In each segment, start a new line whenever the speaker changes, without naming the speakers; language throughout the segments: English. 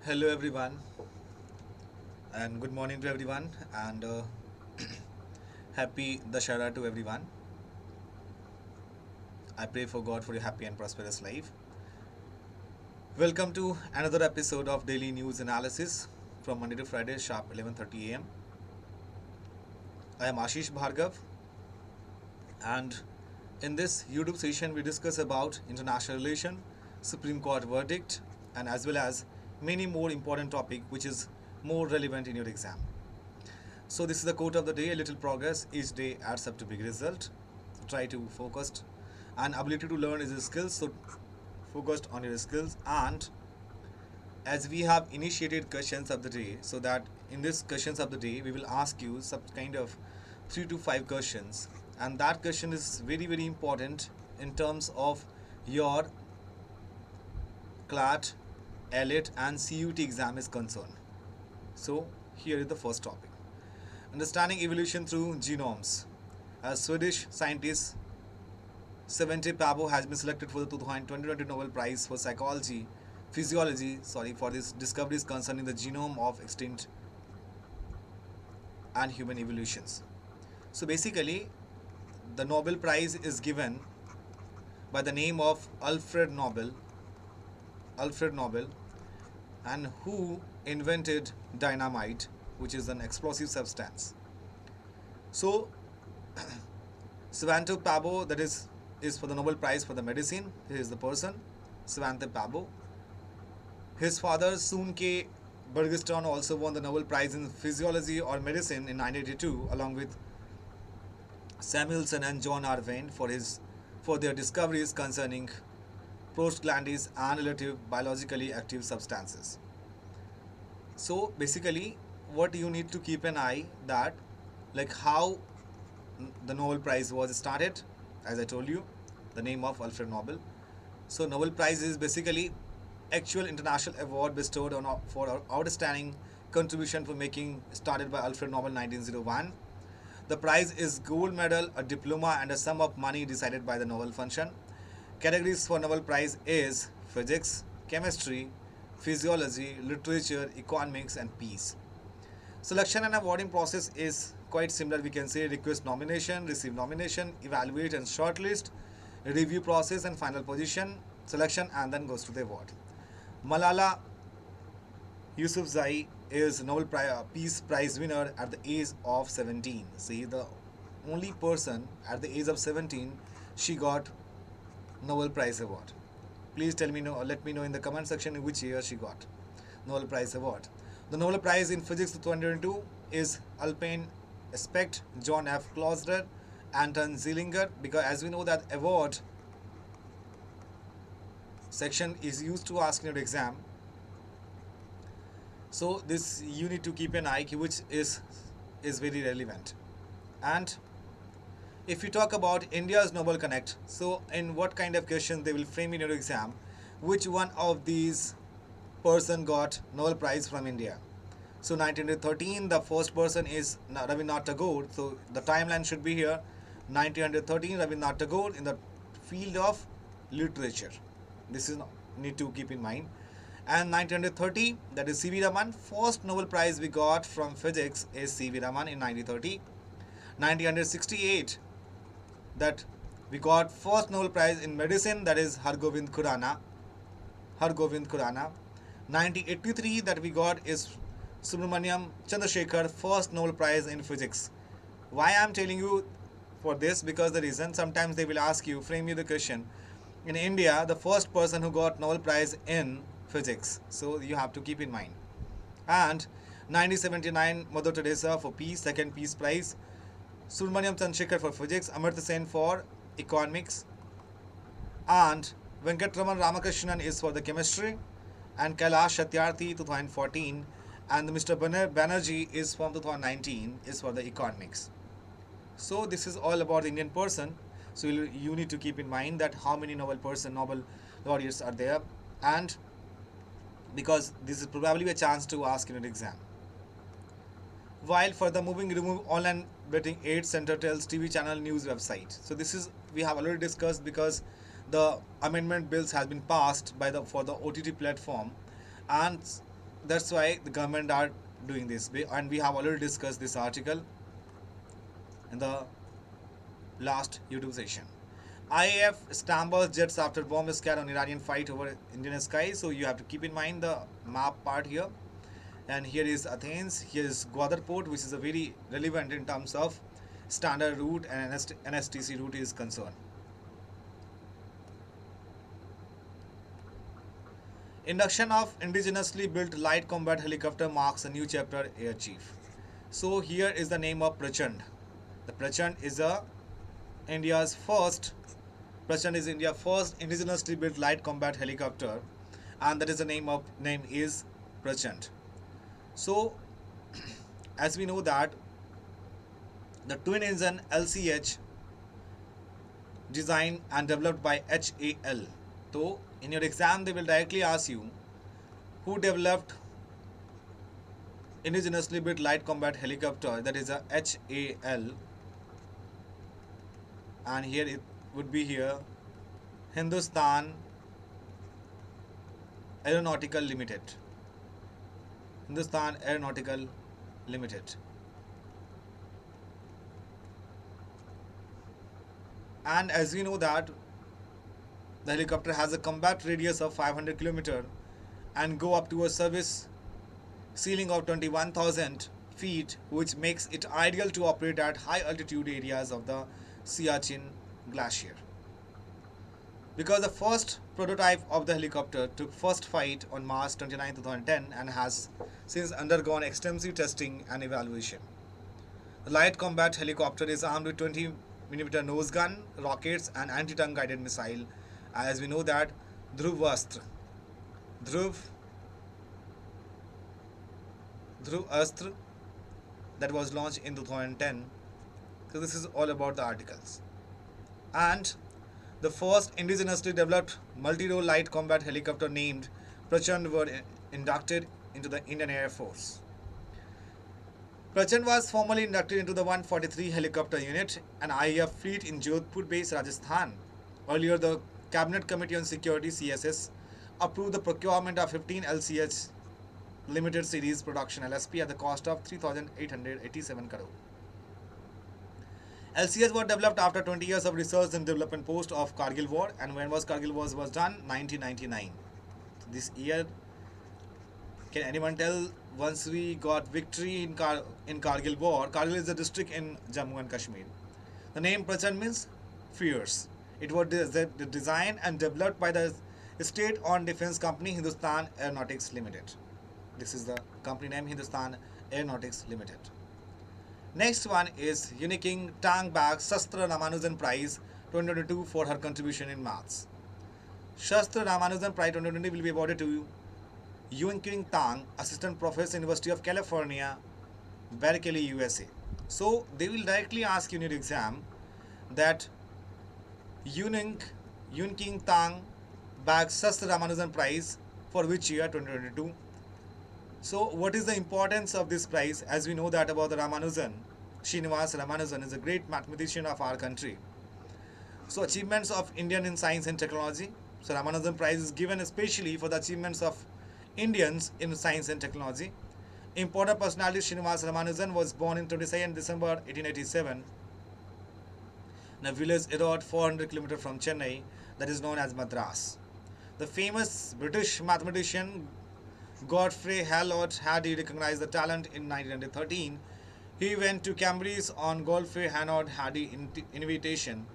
Hello everyone and good morning to everyone and happy Dashara to everyone. I pray for God for a happy and prosperous life. Welcome to another episode of Daily News Analysis from Monday to Friday sharp 11:30 a.m. I am Ashish Bhargav and in this YouTube session we discuss about international relation, Supreme Court verdict and as well as many more important topic which is more relevant in your exam. So this is the quote of the day, a little progress each day adds up to big result. So try to focus and ability to learn is a skill, so focused on your skills. And as we have initiated questions of the day, so that in this questions of the day we will ask you some kind of 3 to 5 questions, and that question is very important in terms of your CLAT, AILET and CUET exam is concerned. So here is the first topic. Understanding evolution through genomes. A Swedish scientist Svante Pääbo has been selected for the 2020 Nobel Prize for Physiology, for this discoveries concerning the genome of extinct and human evolutions. So basically, the Nobel Prize is given by the name of Alfred Nobel, and who invented dynamite, which is an explosive substance. So Svante Pääbo, that is for the Nobel Prize for the medicine. He is the person, Svante Pääbo. His father, Soon K. Bergström, also won the Nobel Prize in Physiology or Medicine in 1982, along with Samuelson and John R. Vane for their discoveries concerning prostaglandins and relative biologically active substances. So basically, what you need to keep an eye that, like how the Nobel Prize was started, as I told you, the name of Alfred Nobel. So Nobel Prize is basically actual international award bestowed on for outstanding contribution for making, started by Alfred Nobel 1901. The prize is gold medal, a diploma and a sum of money decided by the Nobel Function. Categories for Nobel Prize is physics, chemistry, physiology, literature, economics and peace. Selection and awarding process is quite similar. We can say request nomination, receive nomination, evaluate and shortlist, review process and final position, selection and then goes to the award. Malala Yousafzai is Nobel Peace Prize winner at the age of 17. See, the only person at the age of 17 she got Nobel Prize award. Please let me know in the comment section in which year she got Nobel Prize award. The Nobel Prize in Physics 2022 is Alpine Specht, John F. Clauser, Anton Zeilinger, because as we know that award section is used to ask in your exam. So this you need to keep an eye which is very relevant. And if you talk about India's Nobel Connect, so in what kind of question they will frame in your exam, which one of these person got Nobel Prize from India? So 1913, the first person is Rabindranath Tagore. So the timeline should be here. 1913, Rabindranath Tagore in the field of literature. This is need to keep in mind. And 1930, that is C.V. Raman. First Nobel Prize we got from physics is C.V. Raman in 1930. 1968, that we got first Nobel Prize in medicine, that is Hargobind Khurana. 1983, that we got is Subramaniam Chandrasekhar, first Nobel Prize in physics. Why I am telling you for this? Because the reason, sometimes they will ask you, frame you the question, in India the first person who got Nobel Prize in physics, so you have to keep in mind. And 1979, Mother Teresa for peace, second peace prize. Subramaniam Chandrasekhar for physics, Amartya Sen for economics, and Venkatraman Ramakrishnan is for the chemistry, and Kailash Satyarthi 2014, and Mr. Banerjee is from 2019 is for the economics. So this is all about the Indian person. So you need to keep in mind that how many Nobel laureates are there, and because this is probably a chance to ask in an exam. While further remove online betting aid center tells TV channel news website. So this is we have already discussed, because the amendment bills has been passed by for the OTT platform, and That's why the government are doing this. And we have already discussed this article in the last YouTube session. IAF stumbles jets after bomb scare on Iranian fight over Indian sky. So you have to keep in mind the map part here. And here is Athens, here is Gwadar port, which is a very relevant in terms of standard route and NSTC route is concerned. Induction of indigenously built light combat helicopter marks a new chapter, Air Chief. So here is the name of Prachand. The Prachand is India's first indigenously built light combat helicopter, and that is the name is Prachand. So as we know that the twin engine LCH designed and developed by HAL. So in your exam they will directly ask you who developed indigenously built light combat helicopter, that is a HAL, and here it would be here Hindustan Aeronautical Limited. Hindustan Aeronautical Limited. And as we know that the helicopter has a combat radius of 500 km and go up to a service ceiling of 21,000 feet, which makes it ideal to operate at high altitude areas of the Siachen Glacier. Because the first prototype of the helicopter took first flight on March 29, 2010 and has since undergone extensive testing and evaluation. The light combat helicopter is armed with 20mm nose gun, rockets and anti-tank guided missile. As we know that Dhruv Astra that was launched in 2010. So this is all about the articles. And the first indigenously developed multi-role light combat helicopter named Prachand were inducted into the Indian Air Force. Prachand was formally inducted into the 143 helicopter unit, an IAF fleet in Jodhpur base, Rajasthan. Earlier, the Cabinet Committee on Security (CSS) approved the procurement of 15 LCH limited series production LSP at the cost of 3,887 crore. LCS were developed after 20 years of research and development post of Kargil War. And when was Kargil War was done? 1999. So this year, can anyone tell, once we got victory in Kargil War? Kargil is a district in Jammu and Kashmir. The name Prachand means fierce. It was designed and developed by the state-owned defense company Hindustan Aeronautics Limited. This is the company name, Hindustan Aeronautics Limited. Next one is Uniking Tang Bag Shastra Ramanujan Prize 2022 for her contribution in maths. Shastra Ramanujan Prize 2020 will be awarded to Uniking Tang, Assistant Professor, University of California, Berkeley, USA. So they will directly ask you in your exam that Uniking Tang Bag Shastra Ramanujan Prize for which year? 2022. So what is the importance of this prize? As we know that about the Ramanujan, Srinivas Ramanujan is a great mathematician of our country. So achievements of Indian in science and technology. So Ramanujan prize is given especially for the achievements of Indians in science and technology. Important personality Srinivas Ramanujan was born in 22nd December 1887 in a village about 400 km from Chennai that is known as Madras. The famous British mathematician Godfrey Hallett had recognized the talent in 1913. He went to Cambridge on Godfrey Hallett Hardy invitation.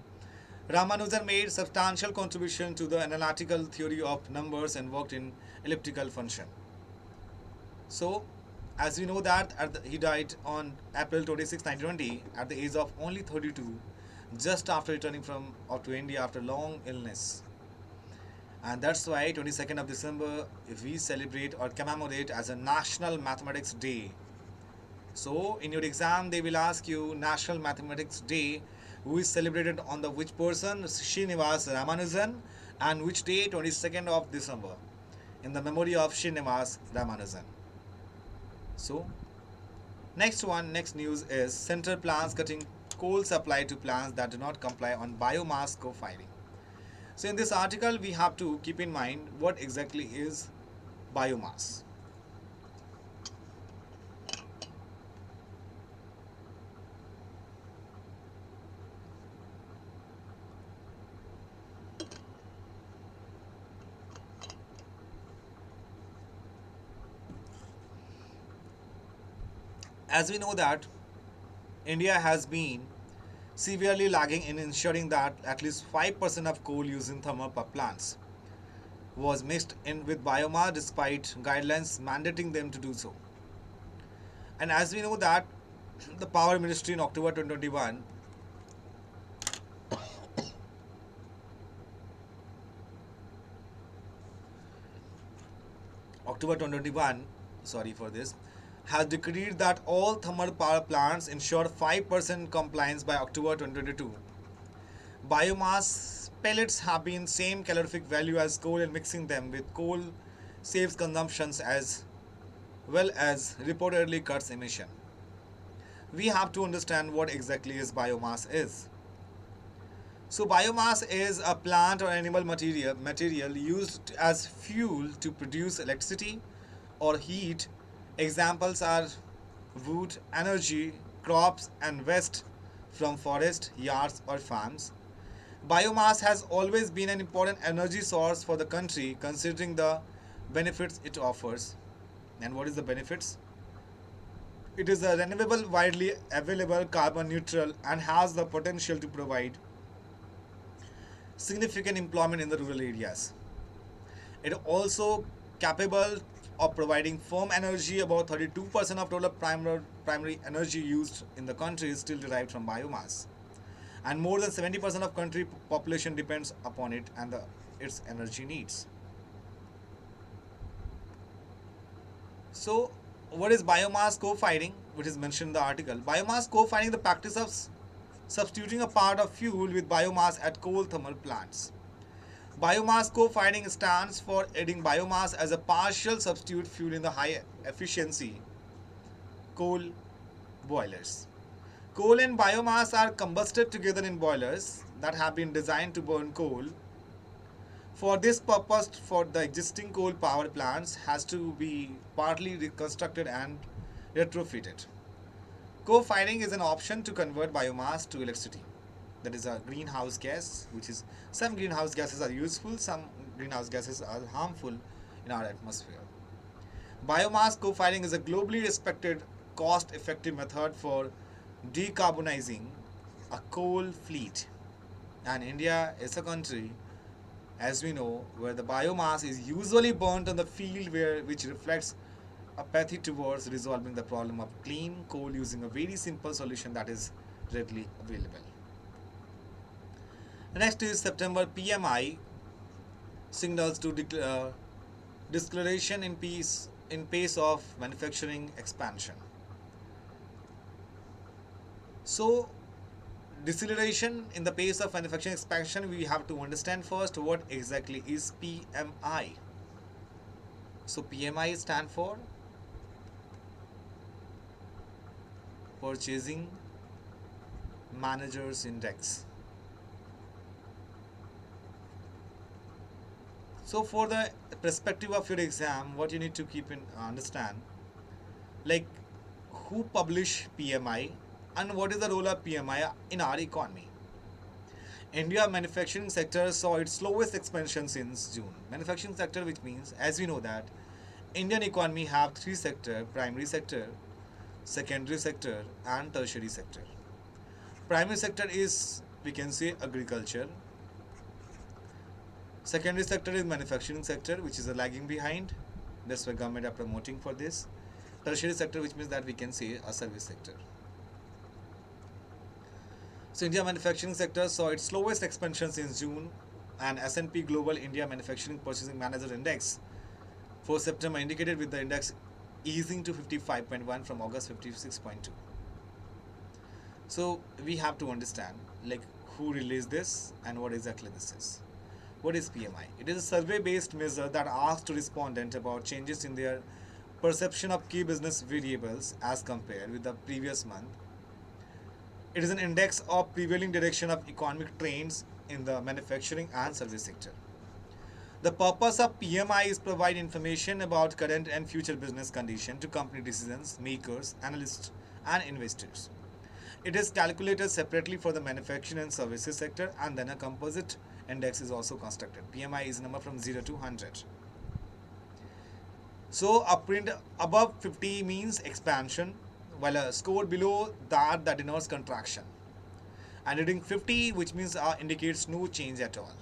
Ramanujan made substantial contribution to the analytical theory of numbers and worked in elliptical function. So, as we know that he died on April 26, 1920 at the age of only 32, just after returning to India after long illness. And that's why 22nd of December we celebrate or commemorate as a National Mathematics Day. So in your exam they will ask you National Mathematics Day, who is celebrated on the which person? Srinivas Ramanujan, and which day? 22nd of December, in the memory of Srinivas Ramanujan. So next news is Central plans cutting coal supply to plants that do not comply on biomass co-firing. So in this article we have to keep in mind what exactly is biomass. As we know that India has been severely lagging in ensuring that at least 5% of coal used in thermal power plants was mixed in with biomass despite guidelines mandating them to do so. And as we know that the Power Ministry in October 2021, sorry for this, has decreed that all thermal power plants ensure 5% compliance by October 2022. Biomass pellets have been same calorific value as coal, and mixing them with coal saves consumptions as well as reportedly cuts emission. We have to understand what exactly is biomass is. So biomass is a plant or animal material used as fuel to produce electricity or heat. Examples are wood, energy, crops and waste from forest, yards or farms. Biomass has always been an important energy source for the country considering the benefits it offers. And what is the benefits? It is a renewable, widely available, carbon neutral and has the potential to provide significant employment in the rural areas. It also capable of providing firm energy. About 32% of total primary energy used in the country is still derived from biomass. And more than 70% of country population depends upon it and its energy needs. So, what is biomass co-firing, which is mentioned in the article? Biomass co-firing, the practice of substituting a part of fuel with biomass at coal thermal plants. Biomass co-firing stands for adding biomass as a partial substitute fuel in the high efficiency coal boilers. Coal and biomass are combusted together in boilers that have been designed to burn coal. For this purpose, for the existing coal power plants has to be partly reconstructed and retrofitted. Co-firing is an option to convert biomass to electricity. That is a greenhouse gas, which is some greenhouse gases are useful, some greenhouse gases are harmful in our atmosphere. Biomass co-firing is a globally respected, cost-effective method for decarbonizing a coal fleet. And India is a country, as we know, where the biomass is usually burnt on the field which reflects apathy towards resolving the problem of clean coal using a very simple solution that is readily available. Next is September PMI signals to declaration in pace of manufacturing expansion. So deceleration in the pace of manufacturing expansion, we have to understand first what exactly is PMI. So PMI stand for Purchasing Managers Index. So for the perspective of your exam, what you need to keep in understand, like who publish PMI and what is the role of PMI in our economy. India manufacturing sector saw its slowest expansion since June. Manufacturing sector, which means, as we know that Indian economy have three sector: primary sector, secondary sector and tertiary sector. Primary sector is, we can say, agriculture. Secondary sector is manufacturing sector, which is lagging behind. That's why government are promoting for this. Tertiary sector, which means that we can say a service sector. So India manufacturing sector saw its slowest expansion since June, and S&P Global India Manufacturing Purchasing Manager Index for September indicated with the index easing to 55.1 from August 56.2. So we have to understand like who released this and what exactly this is. What is PMI? It is a survey-based measure that asks respondents about changes in their perception of key business variables as compared with the previous month. It is an index of prevailing direction of economic trends in the manufacturing and service sector. The purpose of PMI is provide information about current and future business condition to company decisions makers, analysts, and investors. It is calculated separately for the manufacturing and services sector, and then a composite index is also constructed. PMI is a number from 0 to 100. So a print above 50 means expansion, while a score below that denotes contraction. And reading 50, which means indicates no change at all.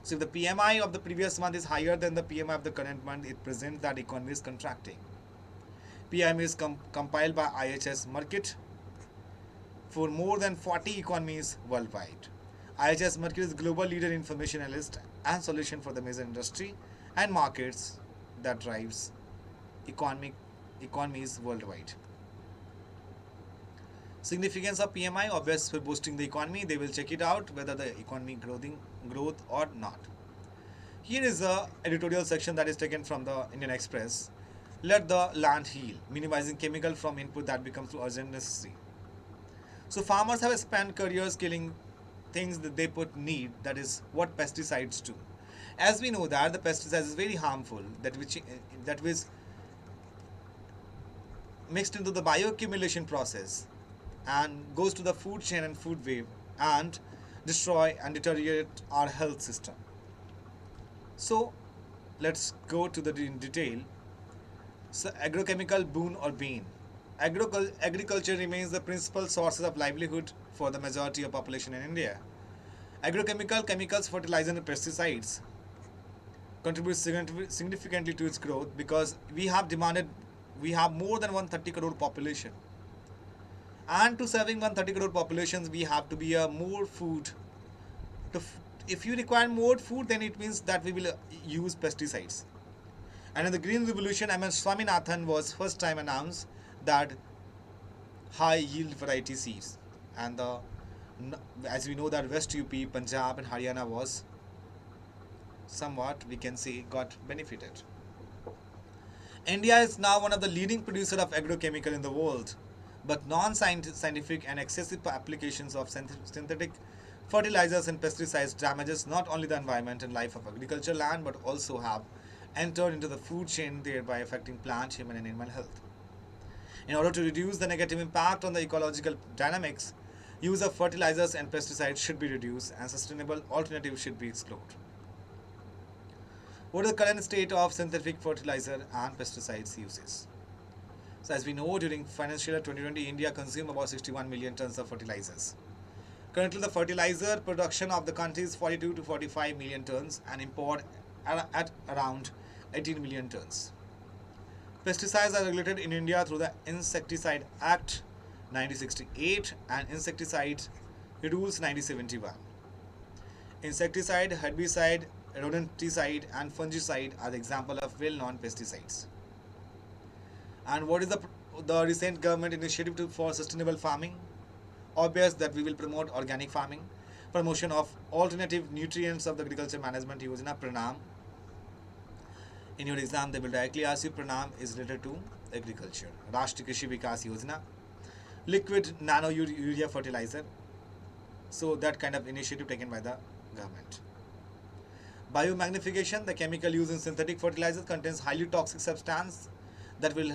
So if the PMI of the previous month is higher than the PMI of the current month, it presents that economy is contracting. PMI is compiled by IHS Markit for more than 40 economies worldwide. IHS Markit is global leader in information analyst and solution for the major industry and markets that drives economies worldwide. Significance of PMI, obvious for boosting the economy. They will check it out whether the economy growth or not. Here is a editorial section that is taken from the Indian Express. Let the land heal, minimizing chemical from input that becomes too urgent necessary. So farmers have spent careers killing things that they put need, that is what pesticides do. As we know that the pesticide is very harmful, that which mixed into the bioaccumulation process and goes to the food chain and food web and destroy and deteriorate our health system. So let's go to the detail. So agrochemical boon or bane. Agriculture remains the principal source of livelihood for the majority of population in India. Chemicals, fertilizer and pesticides contribute significantly to its growth because we have more than 130 crore population. And to serving 130 crore populations, we have to be more food. If you require more food, then it means that we will use pesticides. And in the Green Revolution, MS Swaminathan was first time announced that high yield variety seeds. And as we know that West UP, Punjab and Haryana was somewhat, we can say, got benefited. India is now one of the leading producers of agrochemical in the world. But non-scientific and excessive applications of synthetic fertilizers and pesticides damages not only the environment and life of agricultural land but also have entered into the food chain, thereby affecting plant, human and animal health. In order to reduce the negative impact on the ecological dynamics, use of fertilizers and pesticides should be reduced and sustainable alternatives should be explored. What is the current state of synthetic fertilizer and pesticides uses? So as we know, during financial year 2020, India consumed about 61 million tons of fertilizers. Currently, the fertilizer production of the country is 42 to 45 million tons and import at around 18 million tons. Pesticides are regulated in India through the Insecticide Act 1968 and Insecticide Rules 1971. Insecticide, herbicide, rodenticide and fungicide are the example of well-known pesticides. And what is the recent government initiative for sustainable farming? Obvious that we will promote organic farming, promotion of alternative nutrients of the agriculture management Yojana PRANAM. In your exam, they will directly ask you PRANAM is related to agriculture. Rashtriya Krishi Vikas Yojana, liquid nano urea fertilizer. So that kind of initiative taken by the government. Biomagnification, the chemical used in synthetic fertilizers contains highly toxic substance that will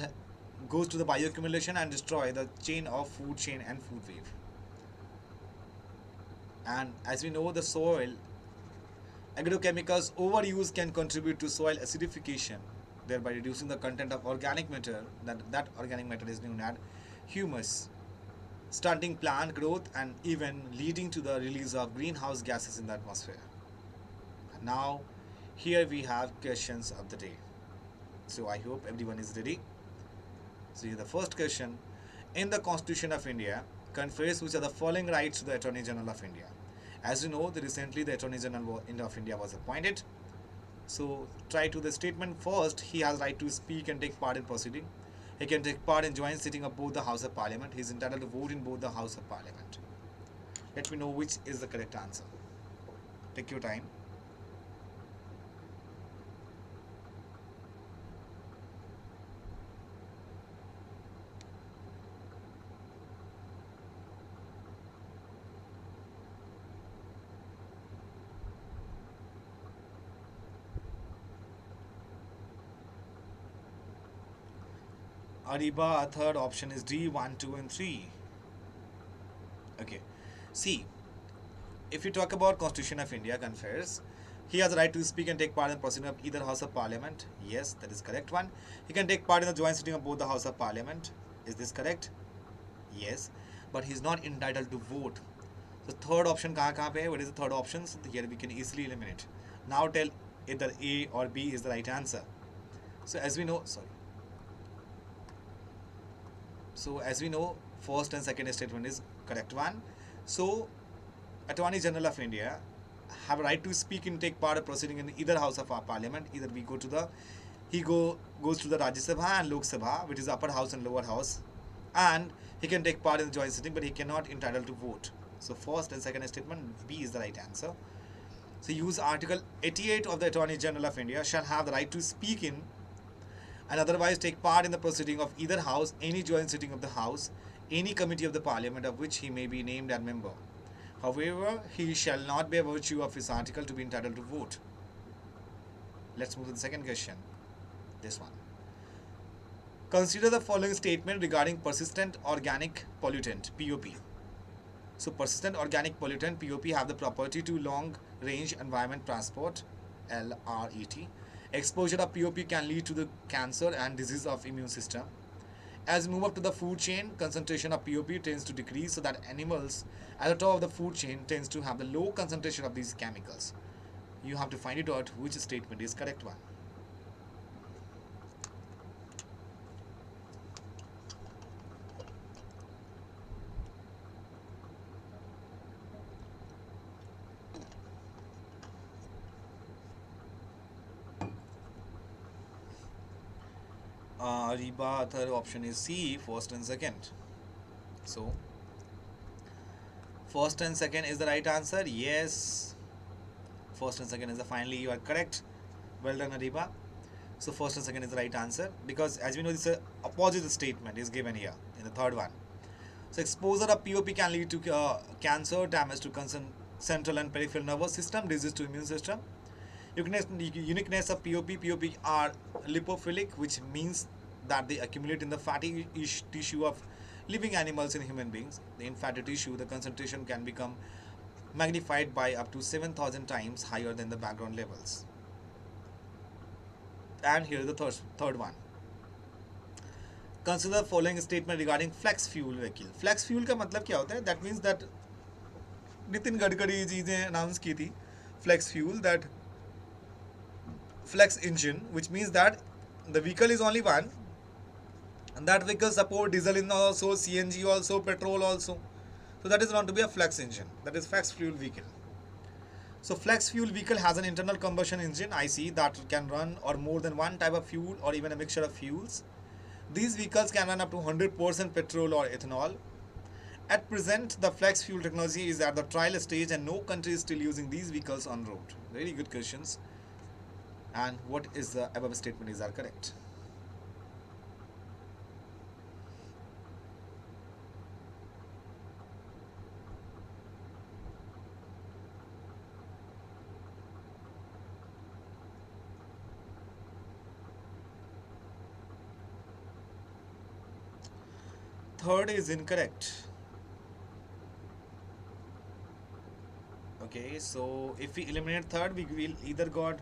goes to the bioaccumulation and destroy the chain of food chain and food web. And as we know, the soil agrochemicals overuse can contribute to soil acidification, thereby reducing the content of organic matter. That organic matter is known as humus, stunting plant growth and even leading to the release of greenhouse gases in the atmosphere. And now here we have questions of the day. So I hope everyone is ready. So here the first question. In the Constitution of India, confers which are the following rights to the Attorney General of India. As you know, recently the Attorney General of India was appointed. So try to the statement first. He has right to speak and take part in proceeding. He can take part in joint sitting of both the House of Parliament. He is entitled to vote in both the House of Parliament. Let me know which is the correct answer. Take your time. Ariba, third option is D, 1, 2 and 3. Okay. See, if you talk about Constitution of India confers, he has the right to speak and take part in proceeding of either House of Parliament. Yes, that is correct one. He can take part in the joint sitting of both the House of Parliament. Is this correct? Yes. But he's not entitled to vote. So third option kahan pe hai? What is the third option? So here we can easily eliminate. Now tell either A or B is the right answer. So as we know, first and second statement is correct one. So Attorney General of India have a right to speak and take part of proceeding in either house of our parliament. Either we go to the goes to the Rajya Sabha and Lok Sabha, which is upper house and lower house, and he can take part in the joint sitting, but he cannot entitled to vote. So first and second statement, B is the right answer. So use Article 88 of the Attorney General of India shall have the right to speak in and otherwise take part in the proceeding of either house, any joint sitting of the house, any committee of the parliament of which he may be named as member. However, he shall not by virtue of his article to be entitled to vote. Let's move to the second question. This one. Consider the following statement regarding persistent organic pollutant, POP. So persistent organic pollutant, POP, have the property to long range environment transport, LRET. Exposure of POP can lead to the cancer and disease of immune system. As we move up to the food chain, concentration of POP tends to decrease, so that animals at the top of the food chain tends to have the low concentration of these chemicals. You have to find it out which statement is correct one. Riba, third option is C, first and second. So first and second is the right answer. Yes, first and second is finally you are correct. Well done, Ariba. So first and second is the right answer, because as we know this opposite statement is given here in the third one. So exposure of POP can lead to cancer, damage to central and peripheral nervous system, disease to immune system. Uniqueness of POP are lipophilic, which means that they accumulate in the fatty tissue of living animals and human beings. In fatty tissue, the concentration can become magnified by up to 7,000 times higher than the background levels. And here is the third one. Consider the following statement regarding flex fuel vehicle. Flex fuel का मतलब क्या होता है? That means that Nitin Gadkari ये चीजें announce की थी. Flex fuel, that flex engine, which means that the vehicle is only one, and that vehicle support diesel in also, CNG also, petrol also. So that is known to be a flex engine. That is flex fuel vehicle. So flex fuel vehicle has an internal combustion engine, IC, that can run or more than one type of fuel or even a mixture of fuels. These vehicles can run up to 100% petrol or ethanol. At present, the flex fuel technology is at the trial stage and no country is still using these vehicles on road. Very good questions. And what is the above statement is are correct? Third is incorrect. Okay, so if we eliminate third, we will either got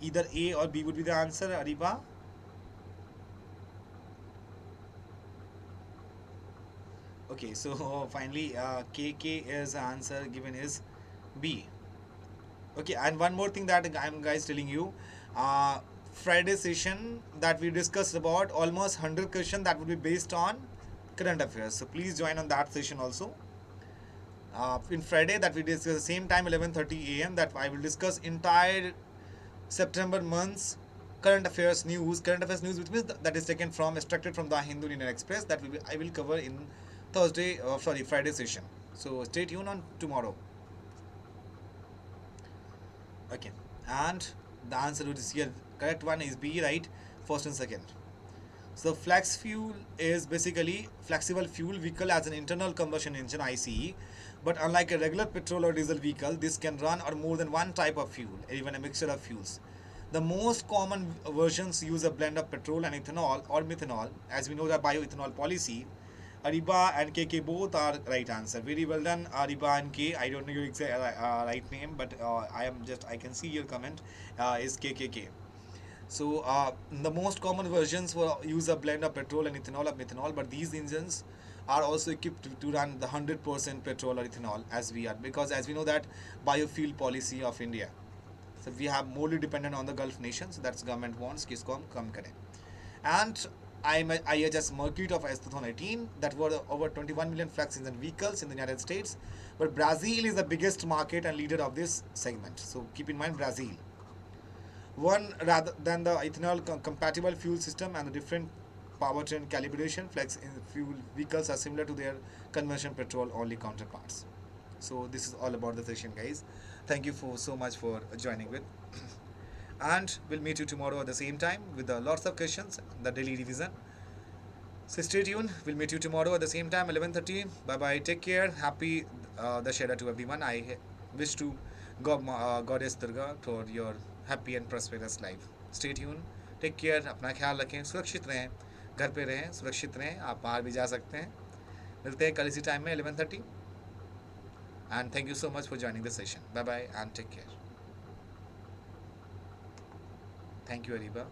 either A or B would be the answer, Ariba. Okay, so finally KK is the answer given is B. Okay, and one more thing that I'm guys telling you, Friday session that we discussed about almost 100 questions that would be based on current affairs. So please join on that session also. In Friday that we discuss the same time 11:30 a.m. that I will discuss entire September month's current affairs news, which means that is taken from extracted from the Hindu Indian Express, that I will cover in Friday session. So stay tuned on tomorrow. Okay, and the answer is here. Correct one is B, right? First and second. So flex fuel is basically flexible fuel vehicle as an internal combustion engine, ICE. But unlike a regular petrol or diesel vehicle, this can run or more than one type of fuel, or even a mixture of fuels. The most common versions use a blend of petrol and ethanol or methanol. As we know that bioethanol policy, Ariba and KK both are right answer. Very well done, Ariba and K. I don't know your exact right name, but I can see your comment is KKK. So the most common versions will use a blend of petrol and ethanol or methanol, but these engines are also equipped to run the 100% petrol or ethanol, as we are, because as we know that biofuel policy of India. So we have morely dependent on the Gulf nations. So that's government wants किसको हम कम करें. And IHS Mercury of 2018 that were over 21 million flex engine vehicles in the United States, but Brazil is the biggest market and leader of this segment. So keep in mind Brazil. One, rather than the ethanol compatible fuel system and the different powertrain calibration, flex fuel vehicles are similar to their conventional petrol only counterparts. So this is all about the session, guys. Thank you for so much for joining with, and we'll meet you tomorrow at the same time with lots of questions, the daily revision. So stay tuned. We'll meet you tomorrow at the same time, 11:30. Bye bye. Take care. Happy Dashera to everyone. I wish to Goddess Durga for your happy and prosperous life. Stay tuned. Take care. अपना ख्याल रखें. सुरक्षित रहें. घर पे रहें. सुरक्षित रहें. आप बाहर भी जा सकते हैं. मिलते हैं कल इसी टाइम में 11:30. And thank you so much for joining the session. Bye bye and take care. Thank you, Ariba.